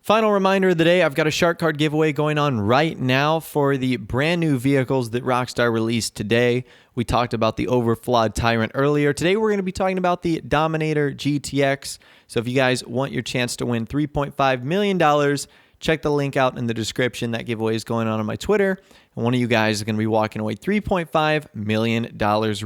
Final reminder of the day, I've got a shark card giveaway going on right now for the brand new vehicles that Rockstar released today. We talked about the overflawed Tyrant earlier. Today we're going to be talking about the Dominator GTX. So if you guys want your chance to win $3.5 million, check the link out in the description. That giveaway is going on my Twitter. And one of you guys is going to be walking away $3.5 million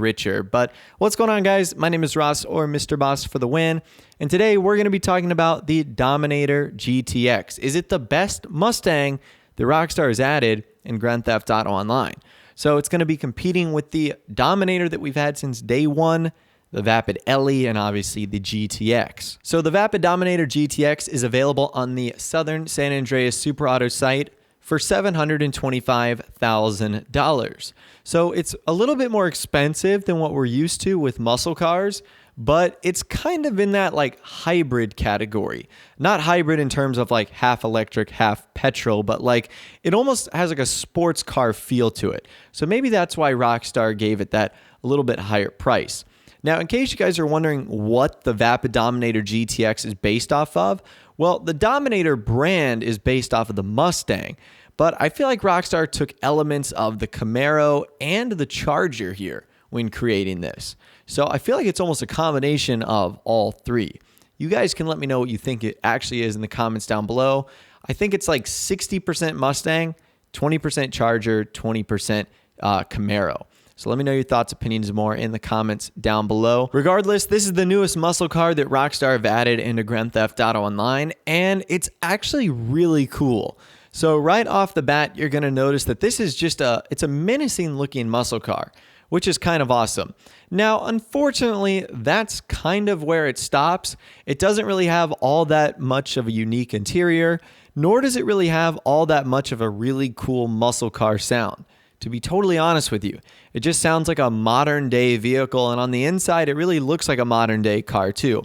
richer. But what's going on, guys? My name is Ross, or Mr. Boss for the win. And today we're going to be talking about the Dominator GTX. Is it the best Mustang that Rockstar has added in Grand Theft Auto Online? So it's going to be competing with the Dominator that we've had since day one, the Vapid Ellie, and obviously the GTX. So the Vapid Dominator GTX is available on the Southern San Andreas Super Auto site for $725,000. So it's a little bit more expensive than what we're used to with muscle cars, but it's kind of in that like hybrid category. Not hybrid in terms of like half electric, half petrol, but like it almost has like a sports car feel to it. So maybe that's why Rockstar gave it that a little bit higher price. Now, in case you guys are wondering what the Vapid Dominator GTX is based off of, well, the Dominator brand is based off of the Mustang, but I feel like Rockstar took elements of the Camaro and the Charger here when creating this. So I feel like it's almost a combination of all three. You guys can let me know what you think it actually is in the comments down below. I think it's like 60% Mustang, 20% Charger, 20% Camaro. So let me know your thoughts, opinions more in the comments down below. Regardless, this is the newest muscle car that Rockstar have added into Grand Theft Auto Online, and it's actually really cool. So right off the bat, you're going to notice that this is just it's a menacing looking muscle car, which is kind of awesome. Now, unfortunately, that's kind of where it stops. It doesn't really have all that much of a unique interior, nor does it really have all that much of a really cool muscle car sound. To be totally honest with you, it just sounds like a modern day vehicle, and on the inside, it really looks like a modern day car too,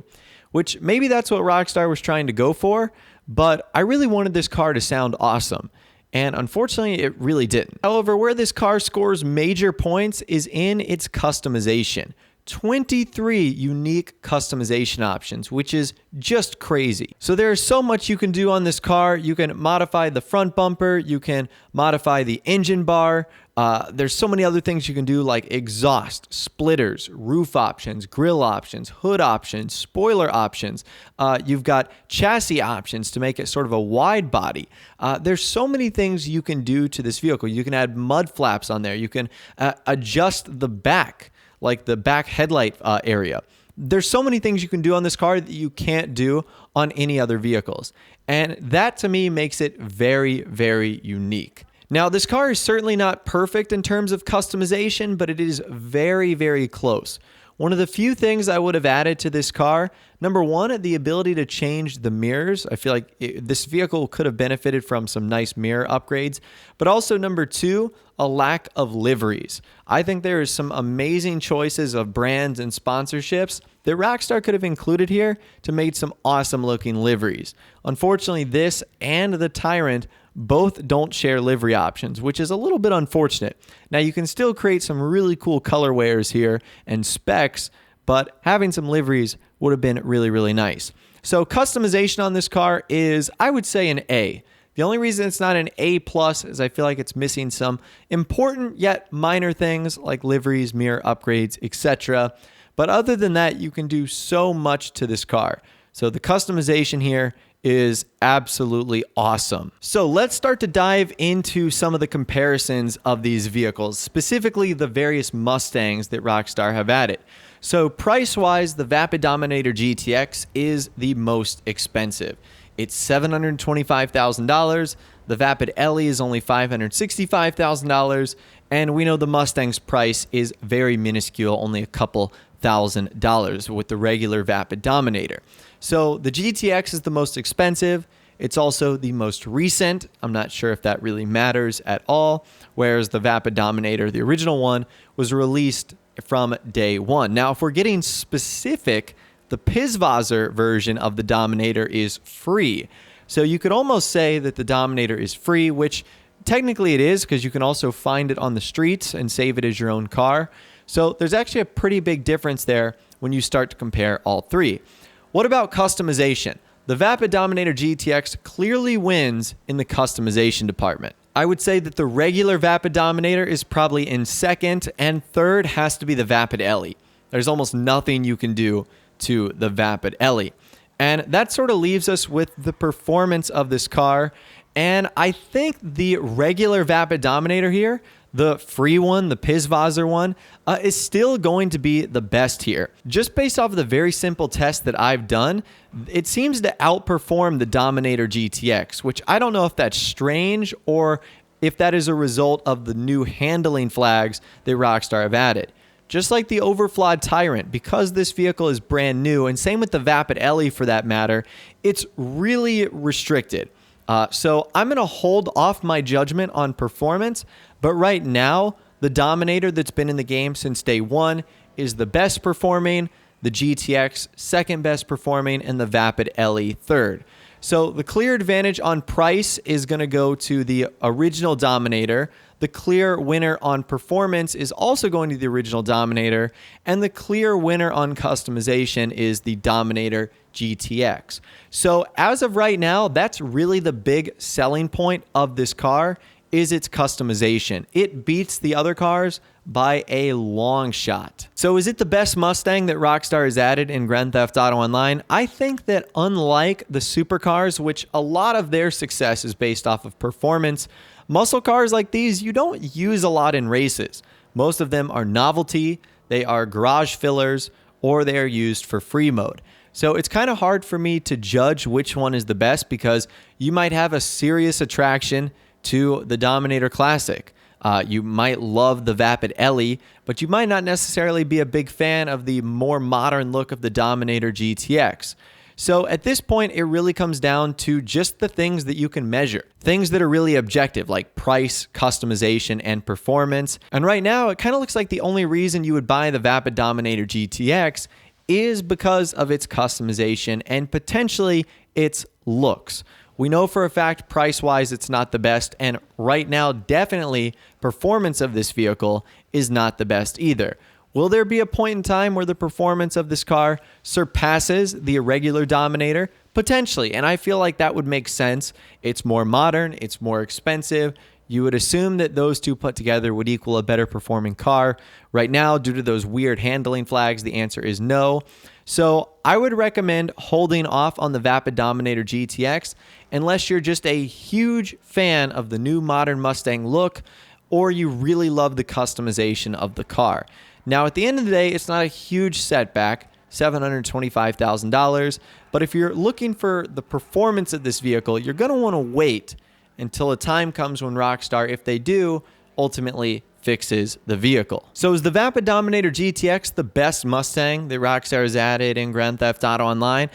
which maybe that's what Rockstar was trying to go for, but I really wanted this car to sound awesome, and unfortunately, it really didn't. However, where this car scores major points is in its customization. 23 unique customization options, which is just crazy. So there's so much you can do on this car. You can modify the front bumper, you can modify the engine bar. There's so many other things you can do, like exhaust, splitters, roof options, grille options, hood options, spoiler options. You've got chassis options to make it sort of a wide body. There's so many things you can do to this vehicle. You can add mud flaps on there. You can adjust the back, like the back headlight area. There's so many things you can do on this car that you can't do on any other vehicles. And that to me makes it very, very unique. Now, this car is certainly not perfect in terms of customization, but it is very, very close. One of the few things I would have added to this car, number one, the ability to change the mirrors. I feel like this vehicle could have benefited from some nice mirror upgrades. But also number two, a lack of liveries. I think there is some amazing choices of brands and sponsorships that Rockstar could have included here to make some awesome looking liveries. Unfortunately, this and the Tyrant both don't share livery options, which is a little bit unfortunate. Now, you can still create some really cool colorways here and specs, but having some liveries would have been really, really nice. So customization on this car is, I would say, an A. The only reason it's not an A+ is I feel like it's missing some important yet minor things like liveries, mirror upgrades, etc. But other than that, you can do so much to this car. So the customization here is absolutely awesome. So let's start to dive into some of the comparisons of these vehicles, specifically the various Mustangs that Rockstar have added. So price-wise, the Vapid Dominator GTX is the most expensive. It's $725,000. The Vapid Ellie is only $565,000. And we know the Mustang's price is very minuscule, only a couple $1,000 with the regular Vapid Dominator. So the GTX is the most expensive. It's also the most recent. I'm not sure if that really matters at all. Whereas the Vapid Dominator, the original one, was released from day one. Now, if we're getting specific, the Pizvazor version of the Dominator is free. So you could almost say that the Dominator is free, which technically it is, because you can also find it on the streets and save it as your own car. So there's actually a pretty big difference there when you start to compare all three. What about customization? the Vapid Dominator GTX clearly wins in the customization department. I would say that the regular Vapid Dominator is probably in second, and third has to be the Vapid Ellie. There's almost nothing you can do to the Vapid Ellie. And that sort of leaves us with the performance of this car. And I think the regular Vapid Dominator here, the free one, the Pizvazer one, is still going to be the best here. Just based off of the very simple test that I've done, it seems to outperform the Dominator GTX, which I don't know if that's strange or if that is a result of the new handling flags that Rockstar have added. Just like the Overflawed Tyrant, because this vehicle is brand new, and same with the Vapid Ellie for that matter, it's really restricted. So I'm going to hold off my judgment on performance, but right now, the Dominator that's been in the game since day one is the best performing, the GTX second best performing, and the Vapid Ellie third. So the clear advantage on price is going to go to the original Dominator. The clear winner on performance is also going to the original Dominator. And the clear winner on customization is the Dominator GTX. So as of right now, that's really the big selling point of this car, is its customization. It beats the other cars by a long shot. So is it the best Mustang that Rockstar has added in Grand Theft Auto Online? I think that unlike the supercars, which a lot of their success is based off of performance, muscle cars like these you don't use a lot in races. Most of them are novelty, they are garage fillers, or they are used for free mode. So it's kind of hard for me to judge which one is the best, because you might have a serious attraction to the Dominator Classic. You might love the Vapid Ellie, but you might not necessarily be a big fan of the more modern look of the Dominator GTX. So at this point, it really comes down to just the things that you can measure. Things that are really objective, like price, customization, and performance. And right now, it kind of looks like the only reason you would buy the Vapid Dominator GTX is because of its customization and potentially its looks. We know for a fact, price-wise, it's not the best, and right now, definitely, performance of this vehicle is not the best either. Will there be a point in time where the performance of this car surpasses the irregular Dominator? Potentially, and I feel like that would make sense. It's more modern, it's more expensive. You would assume that those two put together would equal a better performing car. Right now, due to those weird handling flags, the answer is no. So I would recommend holding off on the Vapid Dominator GTX unless you're just a huge fan of the new modern Mustang look or you really love the customization of the car. Now, at the end of the day, it's not a huge setback, $725,000, but if you're looking for the performance of this vehicle, you're going to want to wait until a time comes when Rockstar, if they do, ultimately fixes the vehicle. So is the Vapid Dominator GTX the best Mustang that Rockstar has added in Grand Theft Auto Online?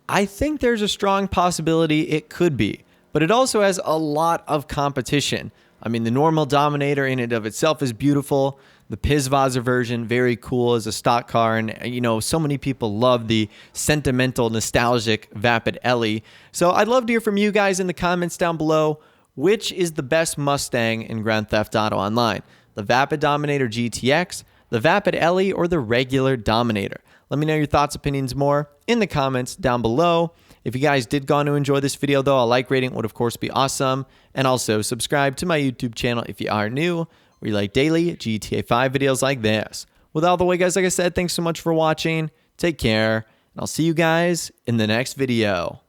I think there's a strong possibility it could be, but it also has a lot of competition. I mean, the normal Dominator in and of itself is beautiful. The Pizvazer version, very cool as a stock car. And, you know, so many people love the sentimental, nostalgic Vapid Ellie. So I'd love to hear from you guys in the comments down below. Which is the best Mustang in Grand Theft Auto Online? The Vapid Dominator GTX, the Vapid Ellie, or the regular Dominator? Let me know your thoughts, opinions more in the comments down below. If you guys did go on to enjoy this video, though, a like rating would, of course, be awesome. And also subscribe to my YouTube channel if you are new, where you like daily GTA 5 videos like this. With all the way, guys, like I said, thanks so much for watching. Take care, and I'll see you guys in the next video.